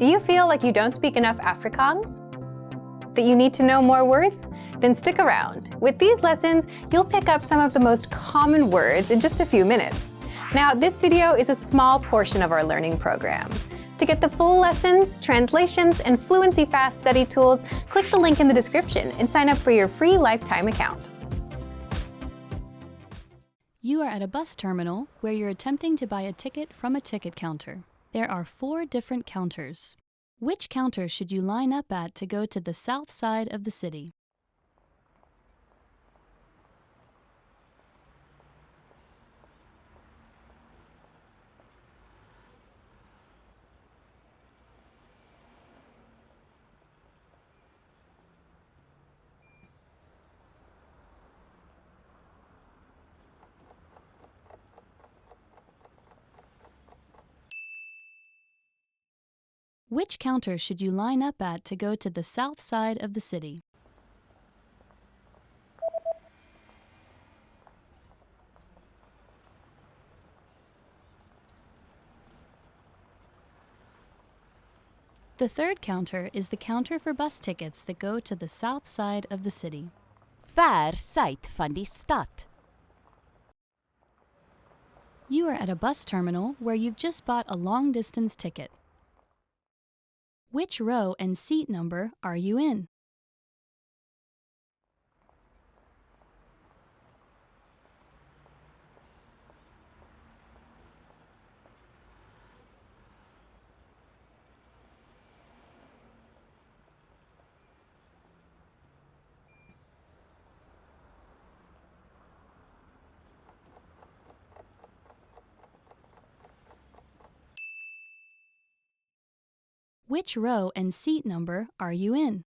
Do you feel like you don't speak enough Afrikaans? That you need to know more words? Then stick around. With these lessons, you'll pick up some of the most common words in just a few minutes. Now, this video is a small portion of our learning program. To get the full lessons, translations, and Fluency Fast study tools, click the link in the description and sign up for your free lifetime account. You are at a bus terminal where you're attempting to buy a ticket from a ticket counter. There are 4 different counters. Which counter should you line up at to go to the south side of the city? Which counter should you line up at to go to the south side of the city? The third counter is the counter for bus tickets that go to the south side of the city. Ver suid van die stad. You are at a bus terminal where you've just bought a long-distance ticket. Which row and seat number are you in? Which row and seat number are you in?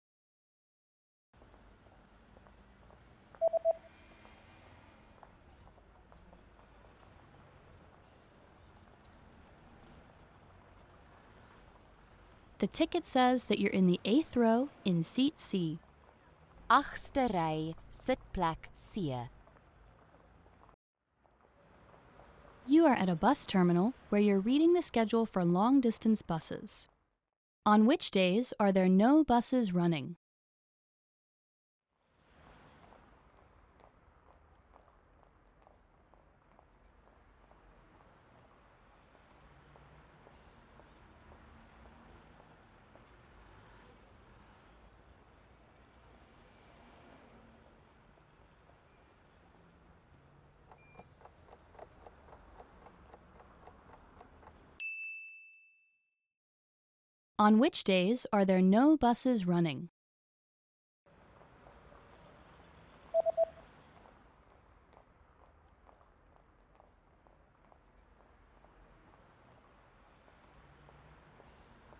The ticket says that you're in the 8th row in seat C. Agste ry, sitplek C. You are at a bus terminal where you're reading the schedule for long-distance buses. On which days are there no buses running? On which days are there no buses running?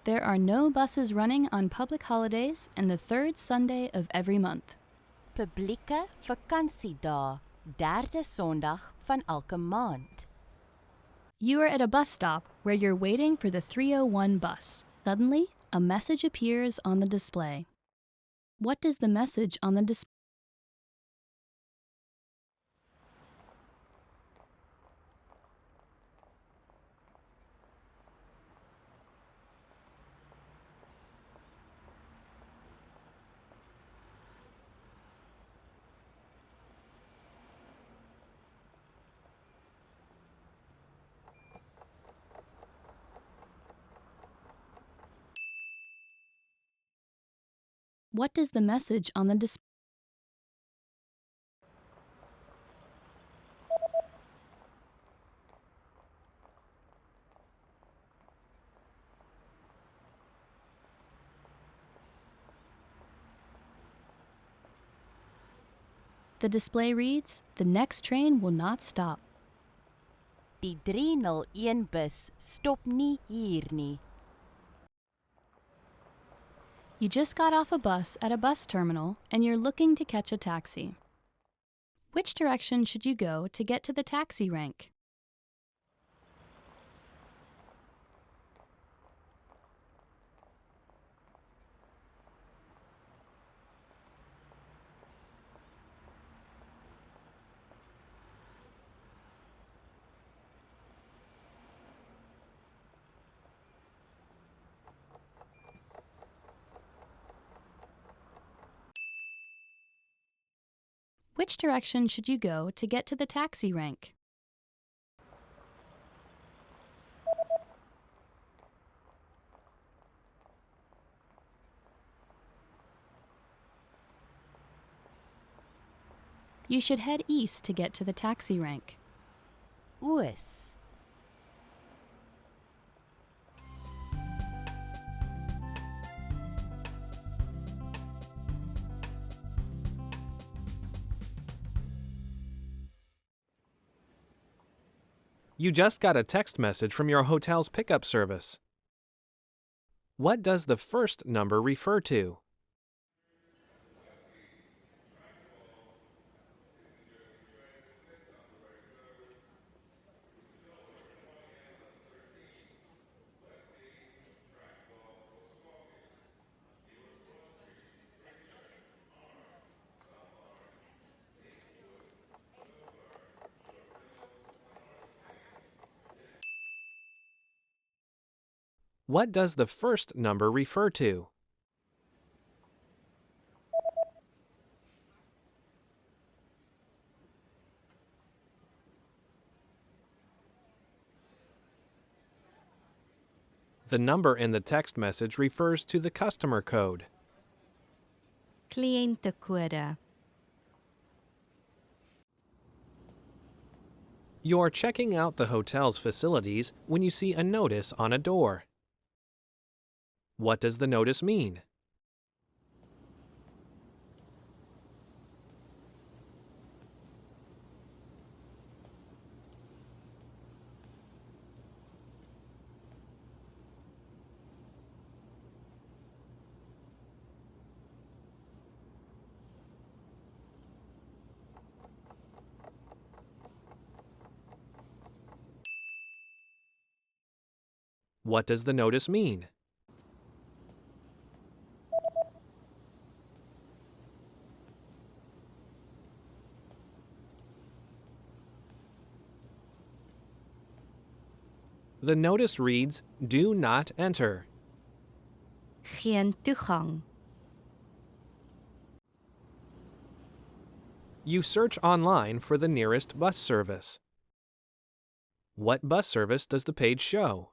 There are no buses running on public holidays and the 3rd Sunday of every month. Publieke vakansiedae, 3de Sondag van elke maand. You are at a bus stop where you're waiting for the 301 bus. Suddenly, a message appears on the display. What does the message on the display? What does the message on the display? The display reads, "The next train will not stop." Die 301 bus stop nie hier nie. You just got off a bus at a bus terminal and you're looking to catch a taxi. Which direction should you go to get to the taxi rank? Which direction should you go to get to the taxi rank? You should head east to get to the taxi rank. Oos. You just got a text message from your hotel's pickup service. What does the first number refer to? What does the first number refer to? The number in the text message refers to the customer code. Kliëntekode. You're checking out the hotel's facilities when you see a notice on a door. What does the notice mean? What does the notice mean? The notice reads, "Do not enter." Geen toegang. You search online for the nearest bus service. What bus service does the page show?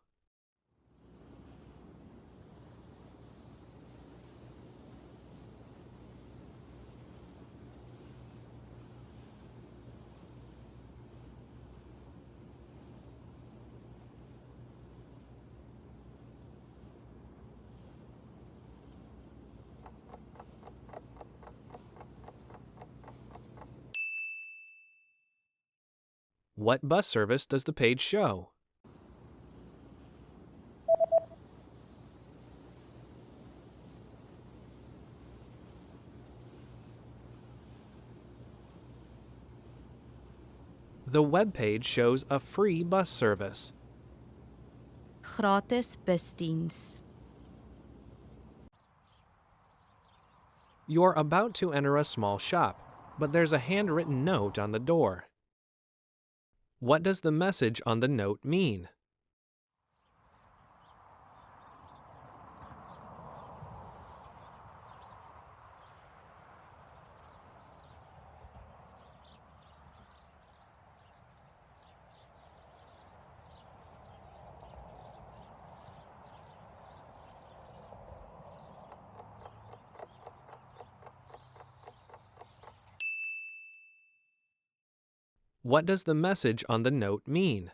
What bus service does the page show? The web page shows a free bus service. Gratis busdiens. You're about to enter a small shop, but there's a handwritten note on the door. What does the message on the note mean? What does the message on the note mean?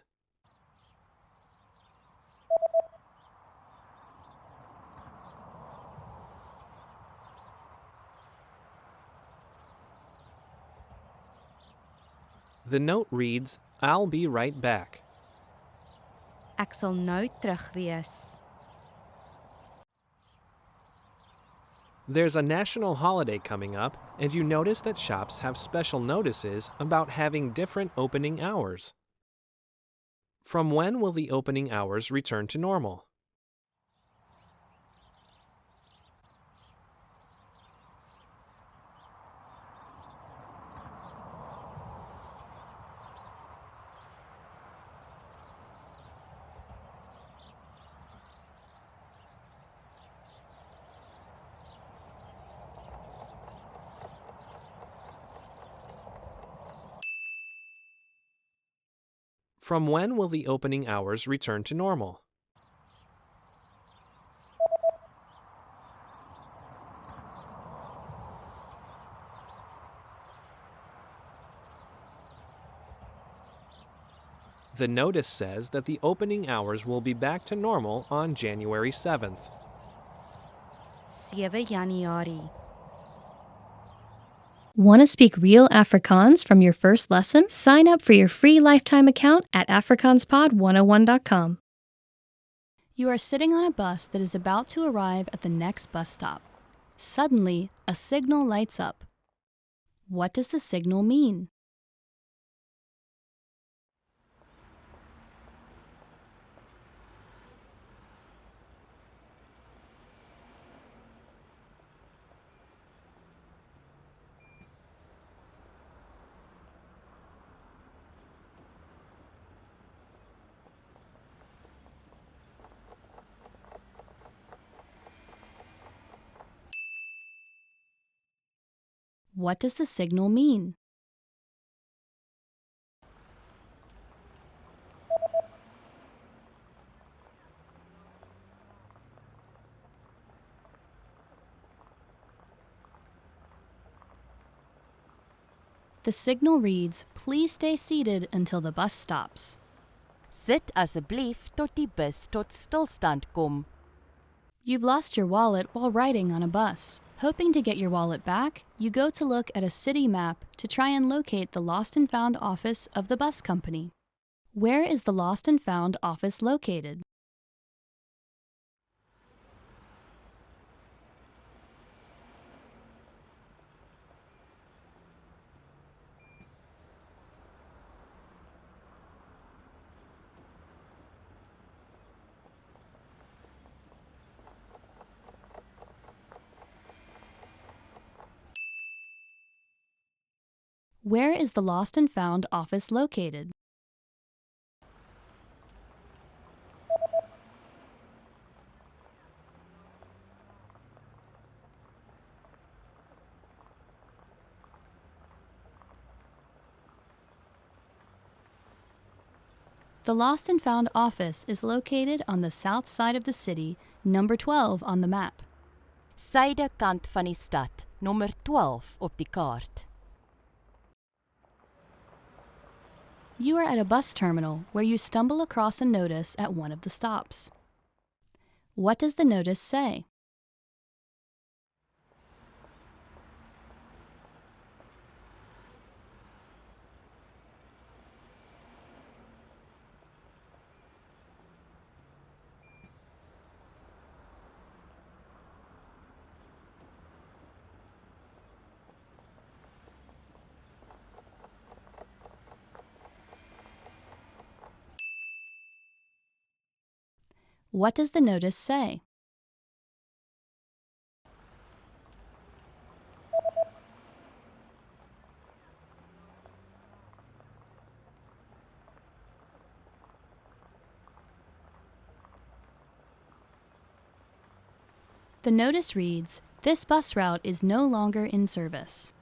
The note reads, "I'll be right back." Ek sal nou terug wees. There's a national holiday coming up, and you notice that shops have special notices about having different opening hours. From when will the opening hours return to normal? From when will the opening hours return to normal? The notice says that the opening hours will be back to normal on January 7th. 7 Januarie. Want to speak real Afrikaans from your first lesson? Sign up for your free lifetime account at afrikaanspod101.com. You are sitting on a bus that is about to arrive at the next bus stop. Suddenly, a signal lights up. What does the signal mean? What does the signal mean? The signal reads, "Please stay seated until the bus stops." Sit asseblief tot die bus tot stilstand kom. You've lost your wallet while riding on a bus. Hoping to get your wallet back, you go to look at a city map to try and locate the lost and found office of the bus company. Where is the lost and found office located? Where is the lost and found office located? The lost and found office is located on the south side of the city, number 12 on the map. Suide kant van die stad, nommer 12 op die kaart. You are at a bus terminal where you stumble across a notice at one of the stops. What does the notice say? What does the notice say? The notice reads, "This bus route is no longer in service."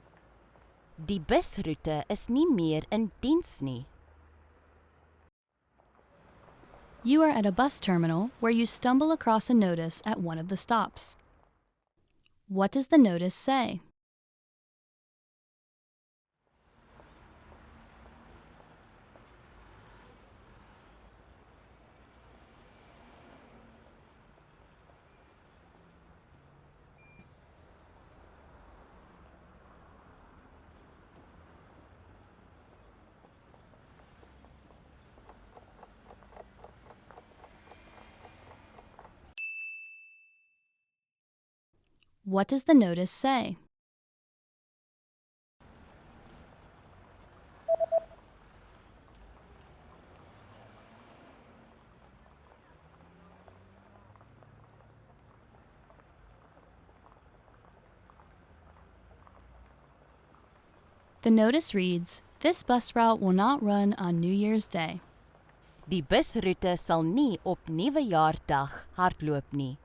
Die busroete is nie meer in diens nie. You are at a bus terminal where you stumble across a notice at one of the stops. What does the notice say? What does the notice say? The notice reads, "This bus route will not run on New Year's Day." Die busroete sal nie op Nuwejaardag hardloop nie.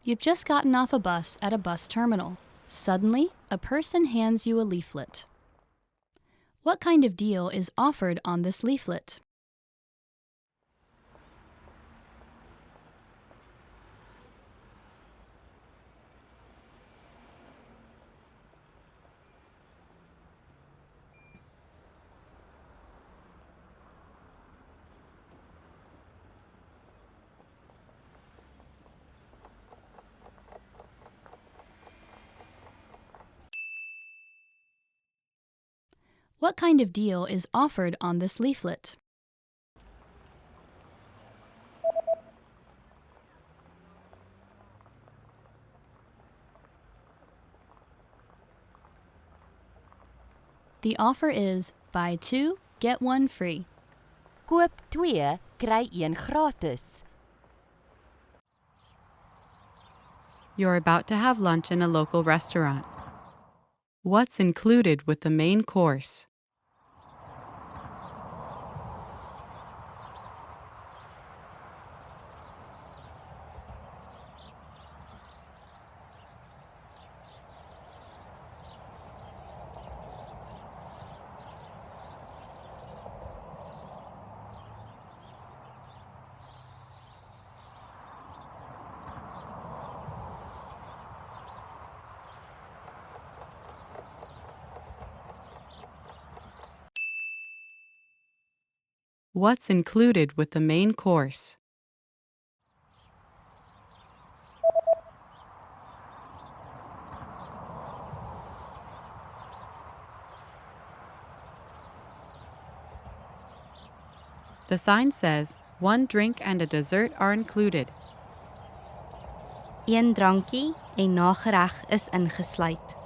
You've just gotten off a bus at a bus terminal. Suddenly, a person hands you a leaflet. What kind of deal is offered on this leaflet? What kind of deal is offered on this leaflet? The offer is buy 2, get 1 free. Koop 2, kry 1 gratis. You're about to have lunch in a local restaurant. What's included with the main course? What's included with the main course? The sign says, 1 drink and a dessert are included. 'Een drankie en nagereg is ingesluit.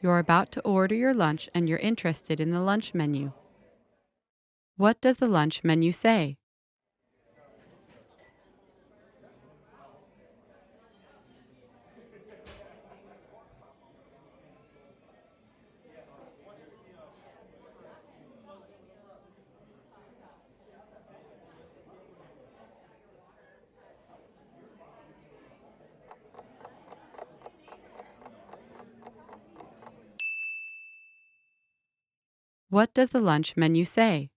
You're about to order your lunch and you're interested in the lunch menu. What does the lunch menu say? What does the lunch menu say?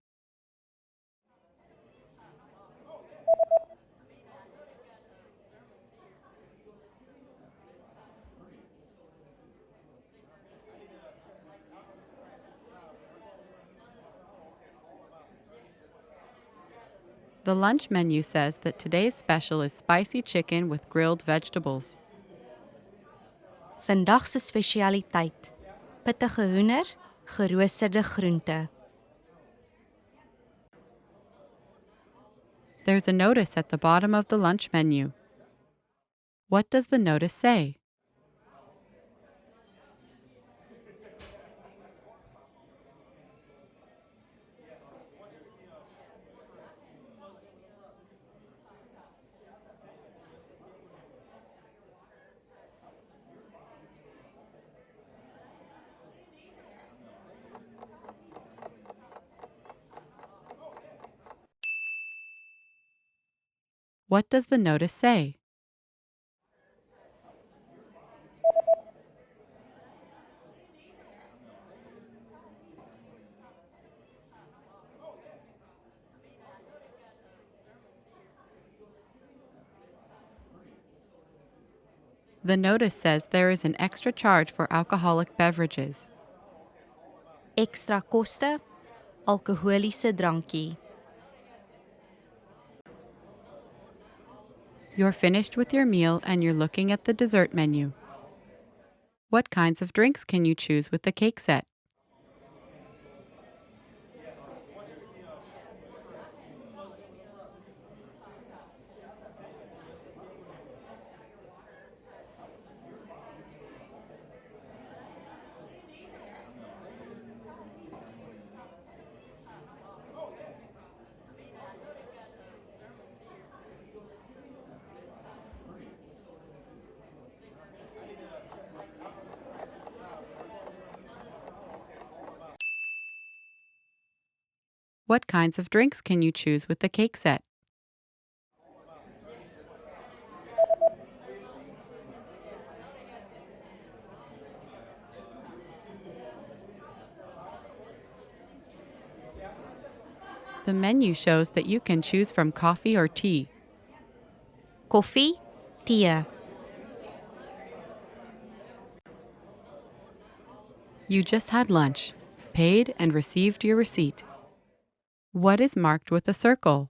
The lunch menu says that today's special is spicy chicken with grilled vegetables. Vandag se spesialiteit: pittige hoender, geroosterde groente. There's a notice at the bottom of the lunch menu. What does the notice say? What does the notice say? The notice says there is an extra charge for alcoholic beverages. Ekstra koste, alkoholiese drankie. You're finished with your meal and you're looking at the dessert menu. What kinds of drinks can you choose with the cake set? What kinds of drinks can you choose with the cake set? The menu shows that you can choose from coffee or tea. Koffie, tee. You just had lunch, paid and received your receipt. What is marked with a circle?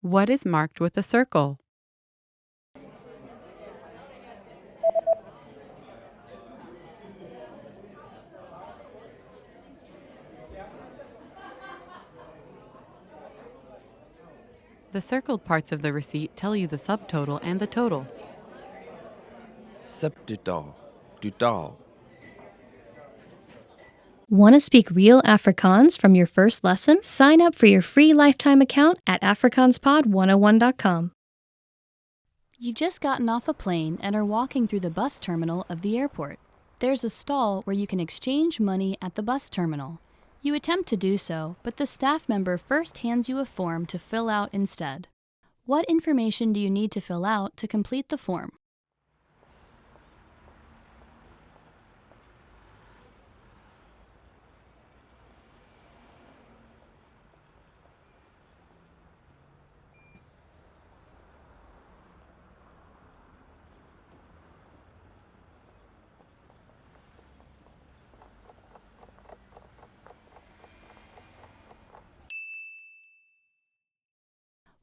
What is marked with a circle? The circled parts of the receipt tell you the subtotal and the total. Subtotal, totaal. Want to speak real Afrikaans from your first lesson? Sign up for your free lifetime account at afrikaanspod101.com. You just gotten off a plane and are walking through the bus terminal of the airport. There's a stall where you can exchange money at the bus terminal. You attempt to do so, but the staff member first hands you a form to fill out instead. What information do you need to fill out to complete the form?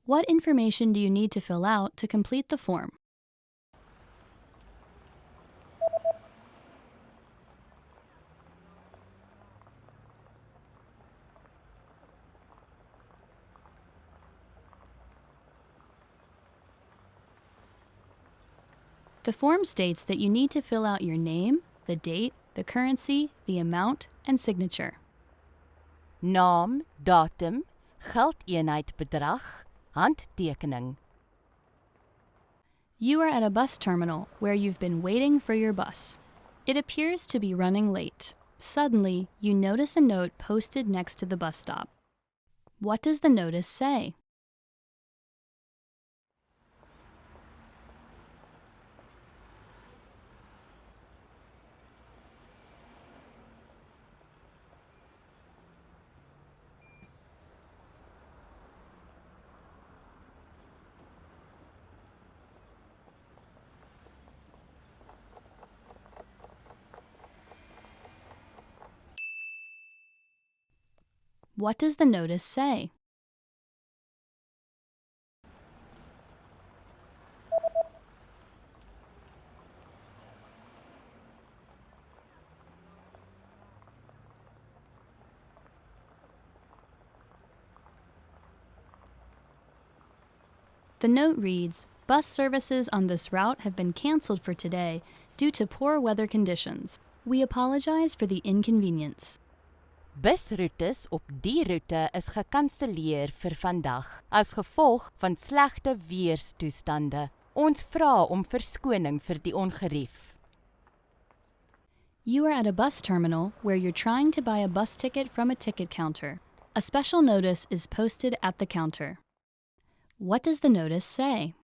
What information do you need to fill out to complete the form? The form states that you need to fill out your name, the date, the currency, the amount, and signature. Naam, datum, geldeenheid bedrag, handtekening. You are at a bus terminal where you've been waiting for your bus. It appears to be running late. Suddenly, you notice a note posted next to the bus stop. What does the notice say? What does the notice say? The note reads, "Bus services on this route have been cancelled for today due to poor weather conditions. We apologize for the inconvenience." Busroetes op die roete is gekanselleer vir vandag as gevolg van slegte weerstoestande. Ons vra om verskoning vir die ongerief. You are at a bus terminal where you're trying to buy a bus ticket from a ticket counter. A special notice is posted at the counter. What does the notice say?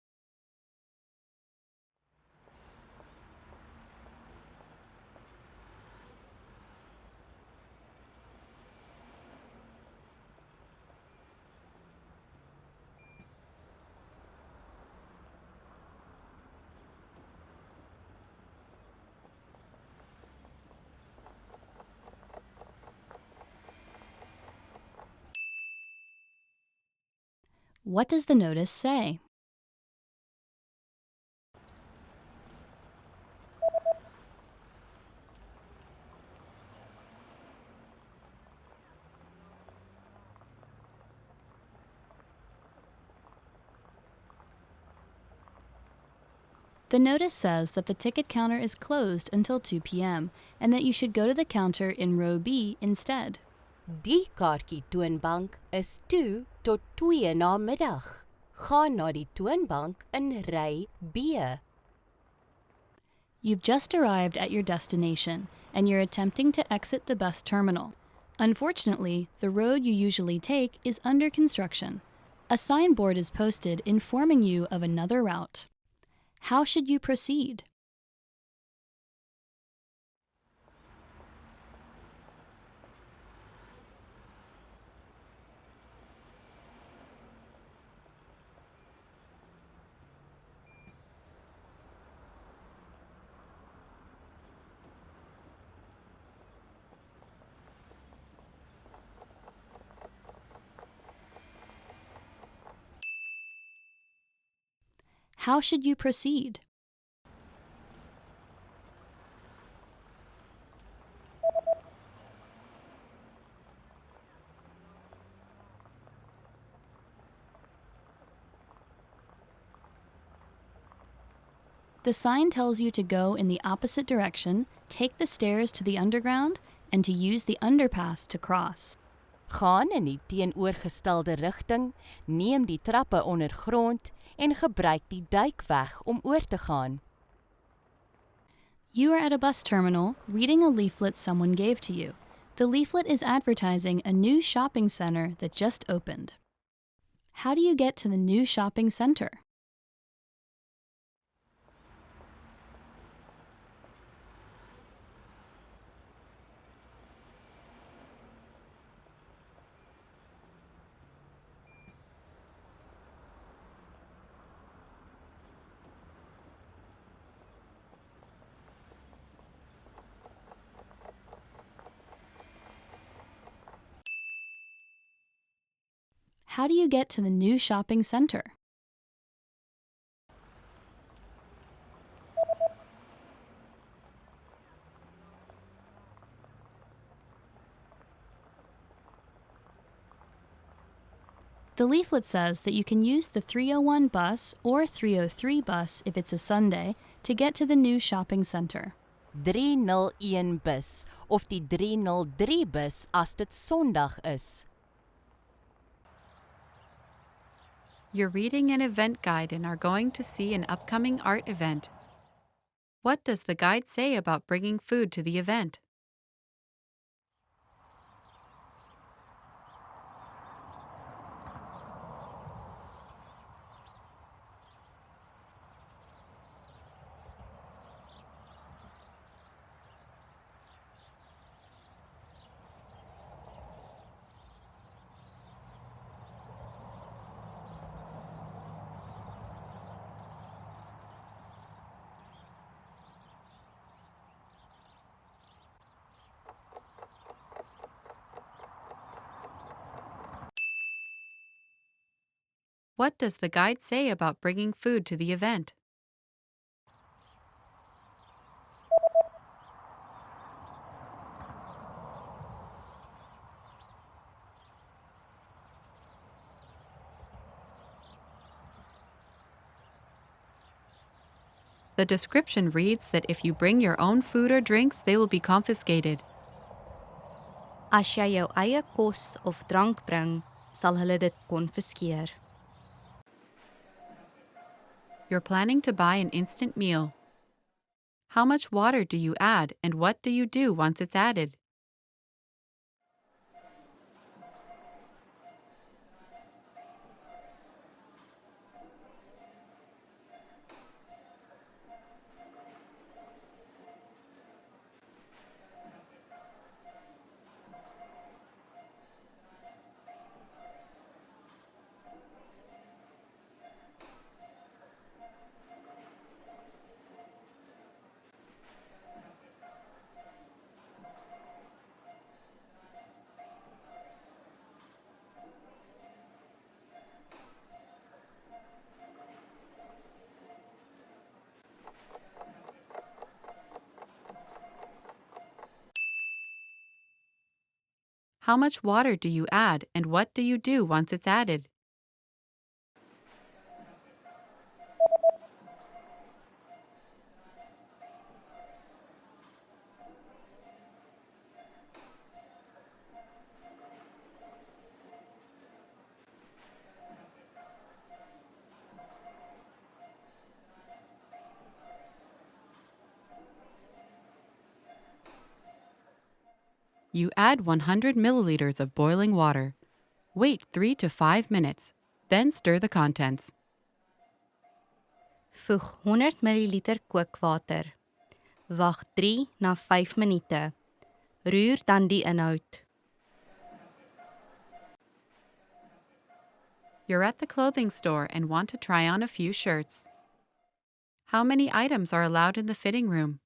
What does the notice say? The notice says that the ticket counter is closed until 2 p.m. and that you should go to the counter in row B instead. Die kaartjie toonbank is toe tot 2 na middag. Gaan na die toonbank in ry B. You've just arrived at your destination, and you're attempting to exit the bus terminal. Unfortunately, the road you usually take is under construction. A signboard is posted informing you of another route. How should you proceed? How should you proceed? The sign tells you to go in the opposite direction, take the stairs to the underground, and to use the underpass to cross. Gaan in die teenoorgestelde rigting, neem die trappe ondergrond en gebruik die duikweg om oor te gaan. You are at a bus terminal reading a leaflet someone gave to you. The leaflet is advertising a new shopping center that just opened. How do you get to the new shopping center? How do you get to the new shopping center? The leaflet says that you can use the 301 bus or 303 bus if it's a Sunday to get to the new shopping center. 301 bus of die 303 bus as dit Sondag is. You're reading an event guide and are going to see an upcoming art event. What does the guide say about bringing food to the event? What does the guide say about bringing food to the event? The description reads that if you bring your own food or drinks, they will be confiscated. As jy jou eie kos of drank bring, sal hulle dit konfiskeer. You're planning to buy an instant meal. How much water do you add and what do you do once it's added? How much water do you add and what do you do once it's added? You add 100 milliliters of boiling water. Wait 3 to 5 minutes, then stir the contents. Voeg 100 ml kookwater. Wag 3 na 5 minute. Roer dan die inhoud. You're at the clothing store and want to try on a few shirts. How many items are allowed in the fitting room?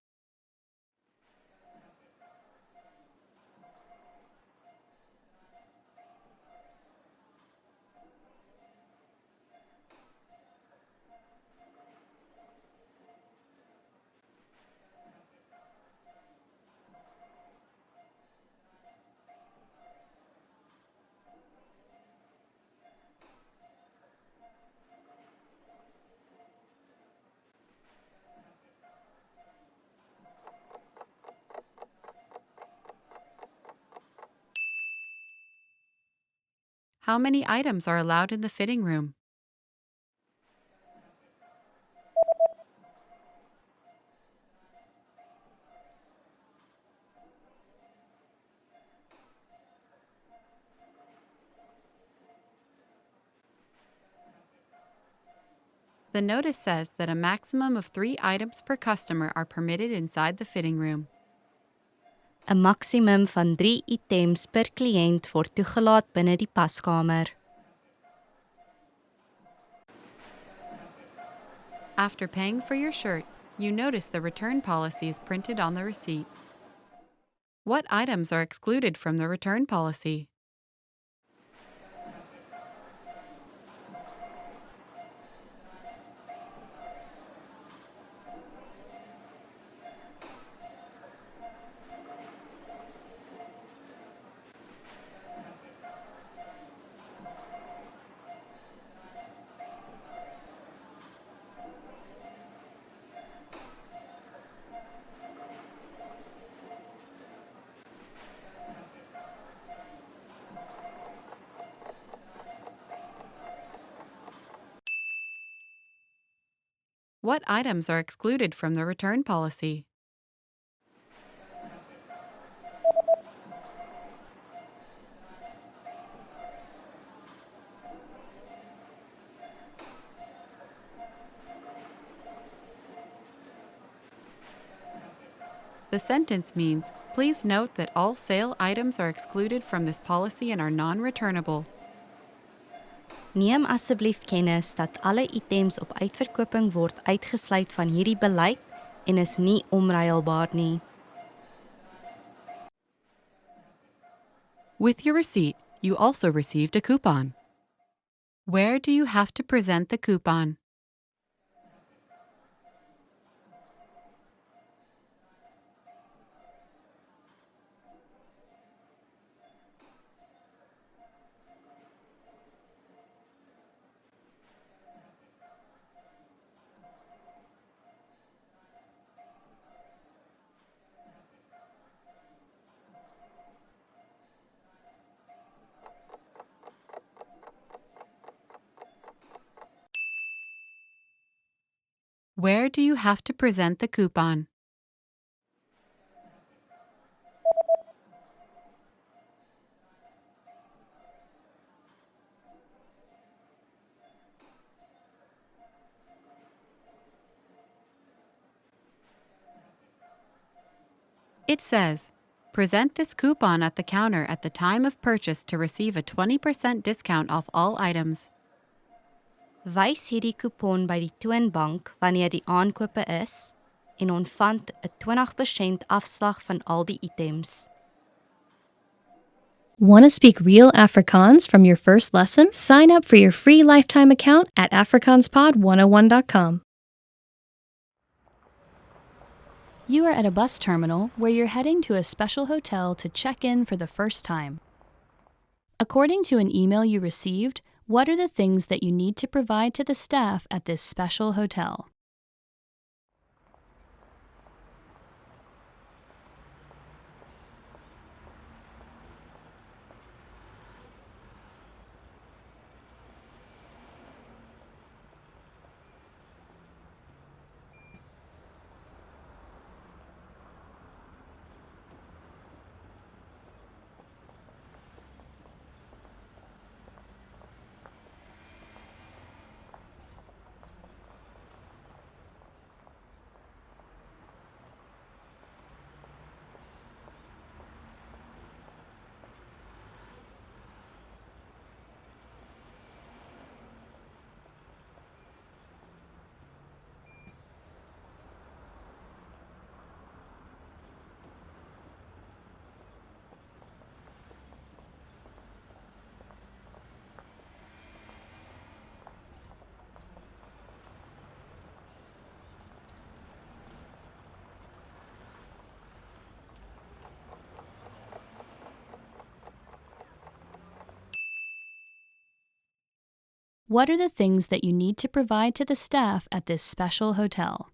How many items are allowed in the fitting room? The notice says that a maximum of 3 items per customer are permitted inside the fitting room. 'n Maksimum van 3 items per kliënt word toegelaat binne die paskamer. After paying for your shirt, you notice the return policy is printed on the receipt. What items are excluded from the return policy? What items are excluded from the return policy? The sentence means, please note that all sale items are excluded from this policy and are non-returnable. Neem asseblief kennis dat alle items op uitverkoping word uitgesluit van hierdie beleid en is nie omruilbaar nie. With your receipt, you also received a coupon. Where do you have to present the coupon? Where do you have to present the coupon? It says, present this coupon at the counter at the time of purchase to receive a 20% discount off all items. Wys hierdie kupon by die toonbank wanneer die aankope is en ontvang 'n 20% afslag van al die items. Want to speak real Afrikaans from your first lesson? Sign up for your free lifetime account at afrikaanspod101.com. You are at a bus terminal where you're heading to a special hotel to check in for the first time. According to an email you received, what are the things that you need to provide to the staff at this special hotel? What are the things that you need to provide to the staff at this special hotel?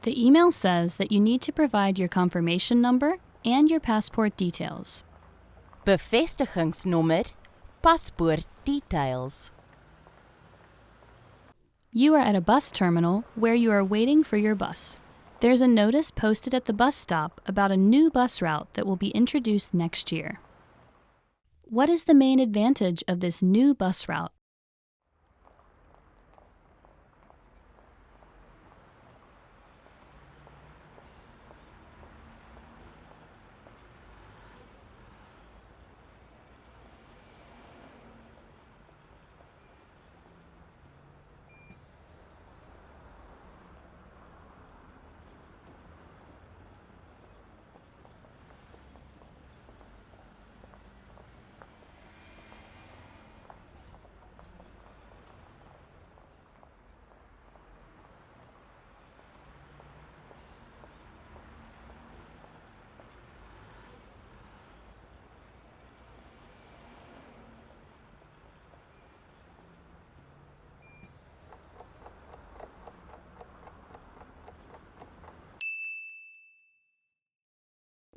The email says that you need to provide your confirmation number and your passport details. Bevestigingsnommer, paspoort details. You are at a bus terminal where you are waiting for your bus. There's a notice posted at the bus stop about a new bus route that will be introduced next year. What is the main advantage of this new bus route?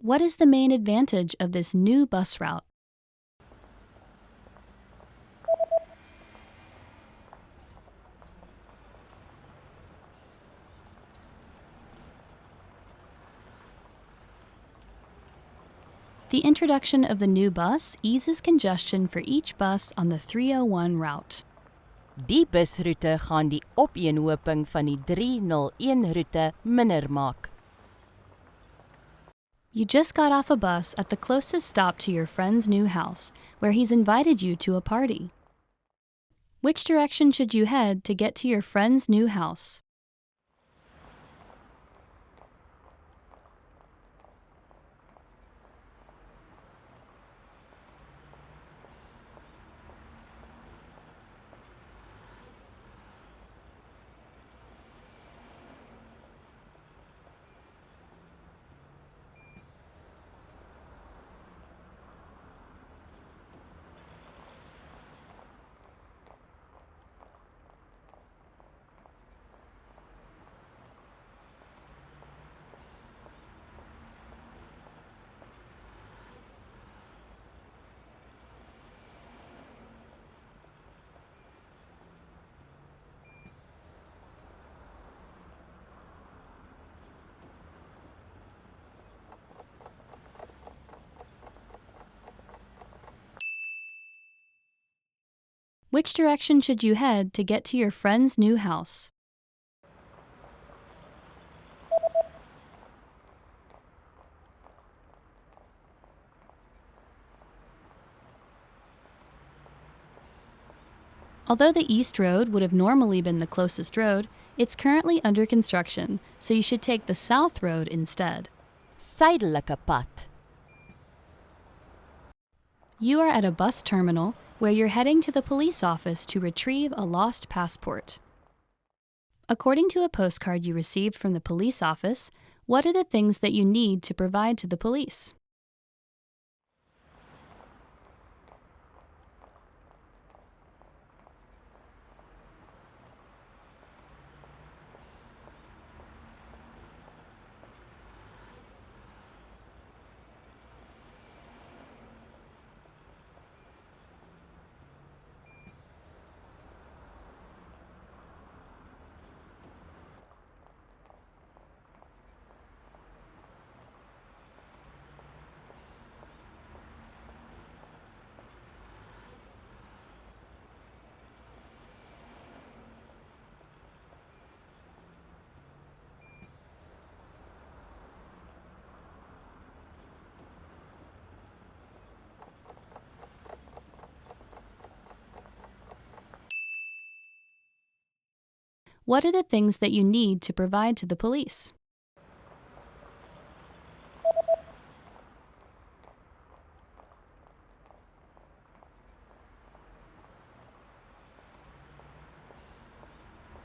What is the main advantage of this new bus route? The introduction of the new bus eases congestion for each bus on the 301 route. Die busroete gaan die opeenhoping van die 301 roete minder maak. You just got off a bus at the closest stop to your friend's new house, where he's invited you to a party. Which direction should you head to get to your friend's new house? Which direction should you head to get to your friend's new house? Although the East Road would have normally been the closest road, it's currently under construction, so you should take the South Road instead. Suidelike pad. You are at a bus terminal where you're heading to the police office to retrieve a lost passport. According to a postcard you received from the police office, what are the things that you need to provide to the police? What are the things that you need to provide to the police?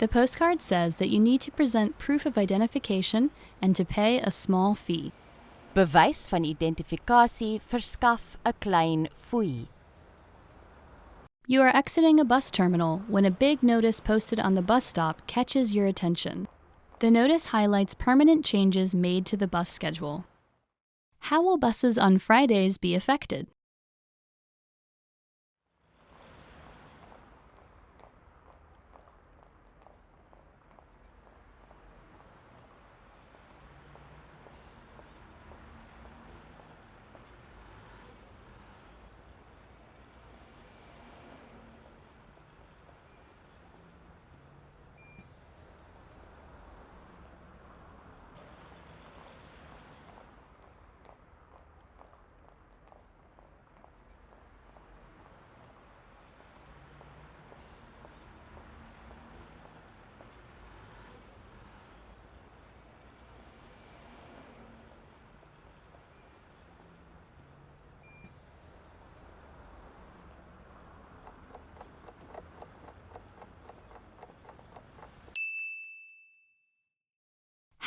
The postcard says that you need to present proof of identification and to pay a small fee. Bewys van identifikasie verskaf 'n klein fooi. You are exiting a bus terminal when a big notice posted on the bus stop catches your attention. The notice highlights permanent changes made to the bus schedule. How will buses on Fridays be affected?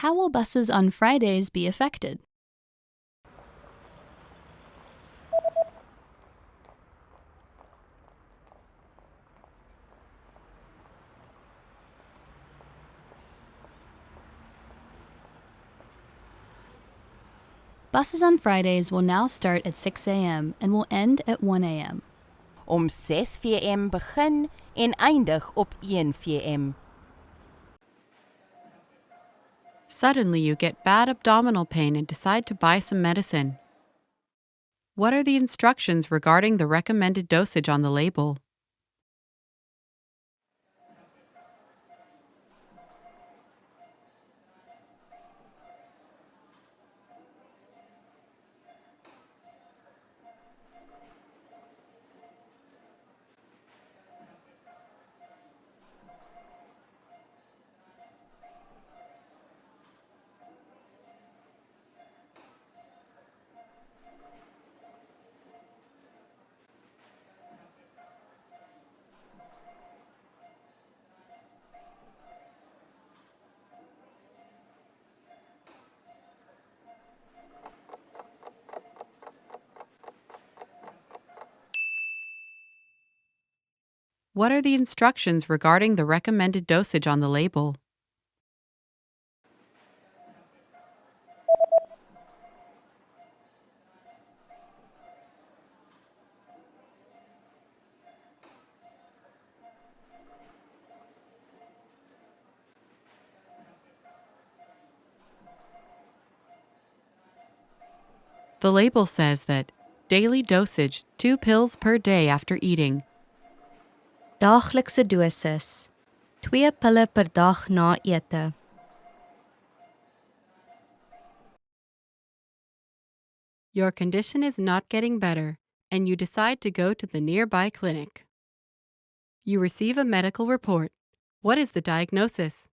How will buses on Fridays be affected? Buses on Fridays will now start at 6 a.m. and will end at 1 a.m. Om 6 v.m. begin en eindig op 1 v.m. Suddenly you get bad abdominal pain and decide to buy some medicine. What are the instructions regarding the recommended dosage on the label? What are the instructions regarding the recommended dosage on the label? The label says that daily dosage 2 pills per day after eating. Daaglikse dosis 2 pille per dag na ete. Your condition is not getting better, and you decide to go to the nearby clinic. You receive a medical report. What is the diagnosis?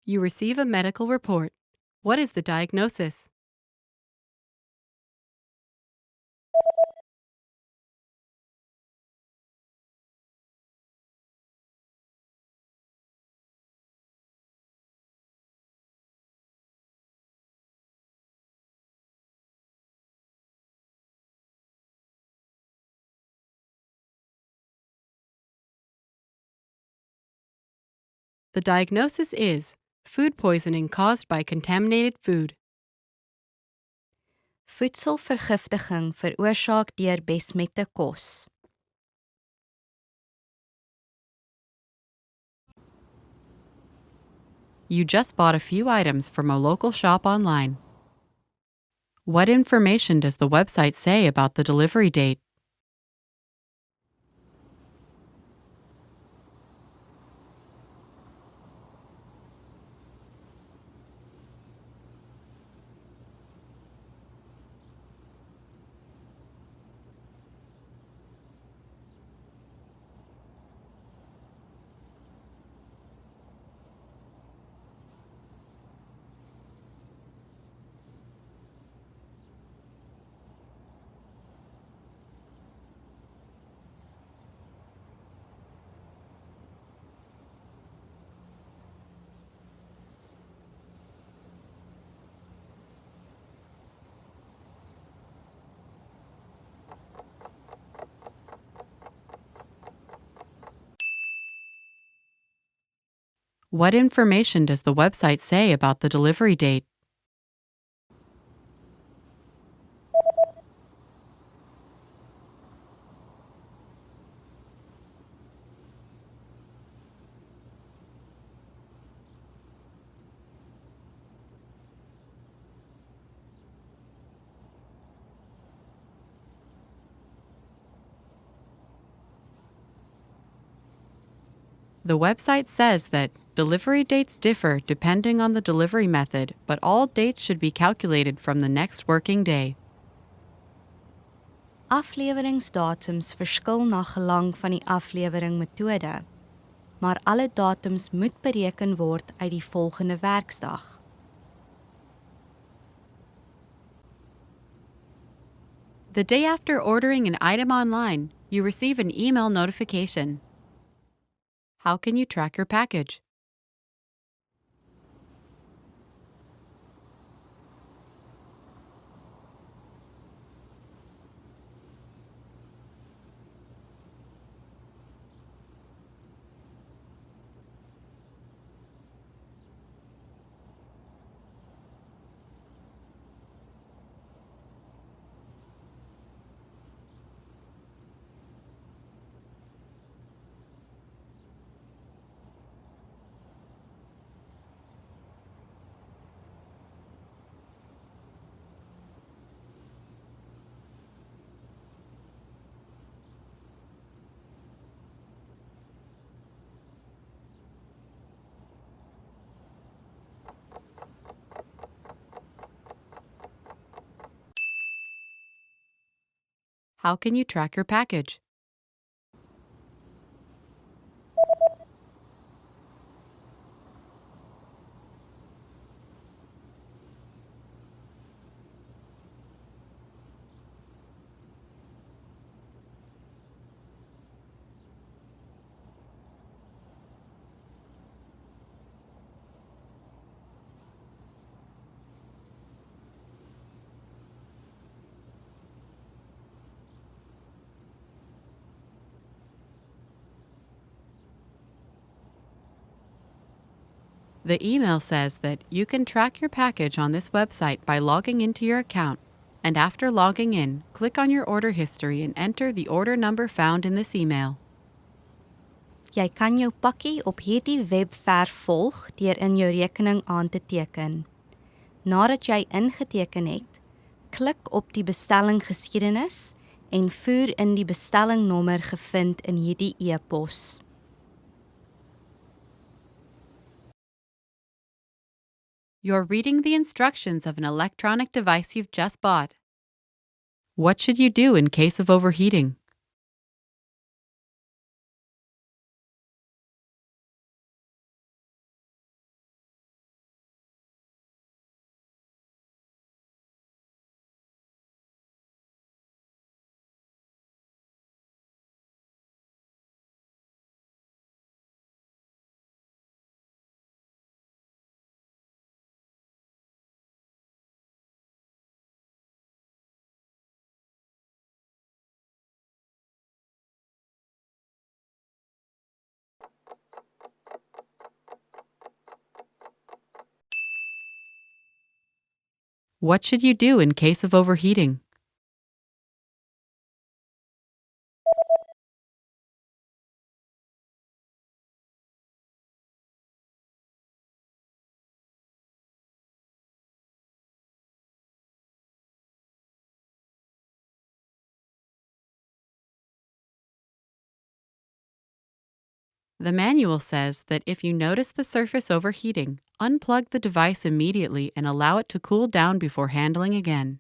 You receive a medical report. What is the diagnosis? The diagnosis is food poisoning caused by contaminated food. Voedselvergiftiging veroorsaak deur besmette kos. You just bought a few items from a local shop online. What information does the website say about the delivery date? What information does the website say about the delivery date? The website says that delivery dates differ depending on the delivery method, but all dates should be calculated from the next working day. Afleweringsdatums verskil na gelang van die afleweringsmetode, maar alle datums moet bereken word uit die volgende werksdag. The day after ordering an item online, you receive an email notification. How can you track your package? How can you track your package? The email says that you can track your package on this website by logging into your account, and after logging in, click on your order history and enter the order number found in this email. Jy kan jou pakkie op hierdie webwerf volg deur in jou rekening aan te teken. Nadat jy ingeteken het, klik op die bestellinggeskiedenis en voer in die bestellingnommer gevind in hierdie e-pos. You're reading the instructions of an electronic device you've just bought. What should you do in case of overheating? What should you do in case of overheating? The manual says that if you notice the surface overheating, unplug the device immediately and allow it to cool down before handling again.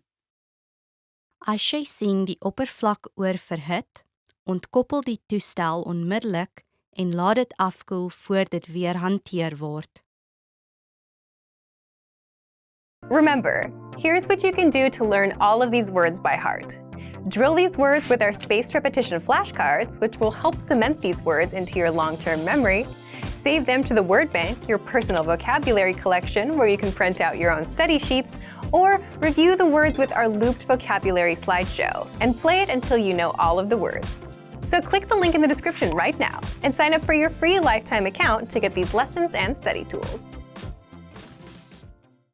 As jy sien die oppervlak oorverhit, ontkoppel die toestel onmiddellik en laat dit afkoel voor dit weer hanteer word. Remember, here's what you can do to learn all of these words by heart. Drill these words with our spaced repetition flashcards, which will help cement these words into your long-term memory. Save them to the word bank, your personal vocabulary collection, where you can print out your own study sheets, or review the words with our looped vocabulary slideshow, and play it until you know all of the words. So click the link in the description right now and sign up for your free lifetime account to get these lessons and study tools.